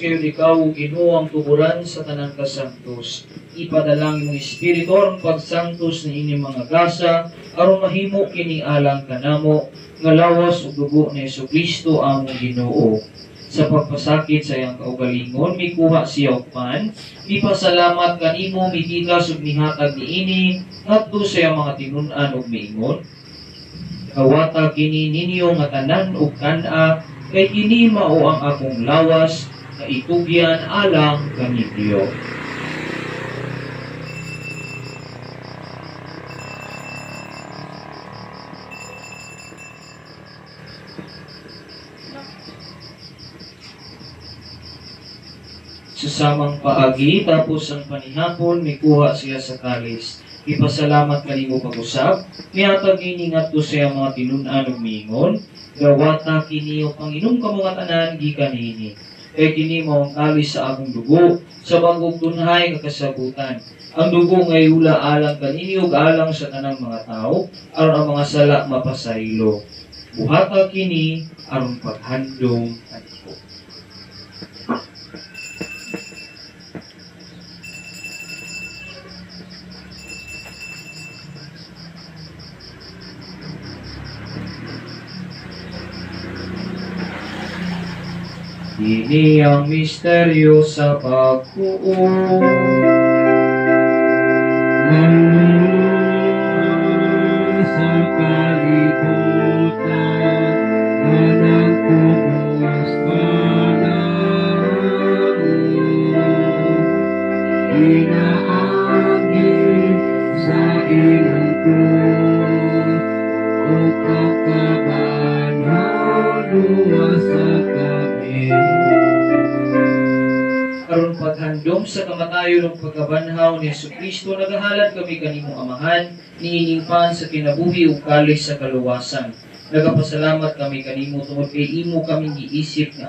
kayo ikaw, Ginoo ang tuburan sa tanan kasantos. Ipadalangin mo Espiritu ang pagsantos ni ini mga gasa, aron mahimo kini alang kanamo, nga lawas ug dugo ni Jesucristo among Ginoo. Sa pagpasakit sa iyang kaugalingon, mikuha siya og pan, mipasalamat kanimo, mitigas ug mihatag niini ngadto sa iyang mga tinun-an ug miingon. Kawata kini ninyo nga tanan ug kan-a, kay kini mao ang akong lawas na itugyan alang kanindyo. Sa samang paagi, tapos ang panihapon, mikuha siya sa kalis. Ipasalamat kanimo pag-usab, mihatag ini ngadto sa iyang mga tinun-an ug miingon, gawata kini o Panginoon kamo nga tanan gikan niini. Kay kini mao ang kalis sa akong dugo, sa bangog tunhay nga kasabutan. Ang dugo nga iula alang kanini ug alang sa tanang mga tao, aron ang mga sala mapasaylo. Buhata kini aron paghandom kanimo. Ini ang misteryo sa pagkuo. Sa kalibutan na nagtubos panahon, inaagi sa iyong krus, o kakabanhaw luwas sa kami. Aron paghandom sa kamatayon ng pagkabanhaw ni Jesucristo, nagahalad kami kanimong amahan, niiningpan sa kinabuhi ug kalis sa kaluwasan. Nagapasalamat kami kanimo tungod kay imo kami giisip nga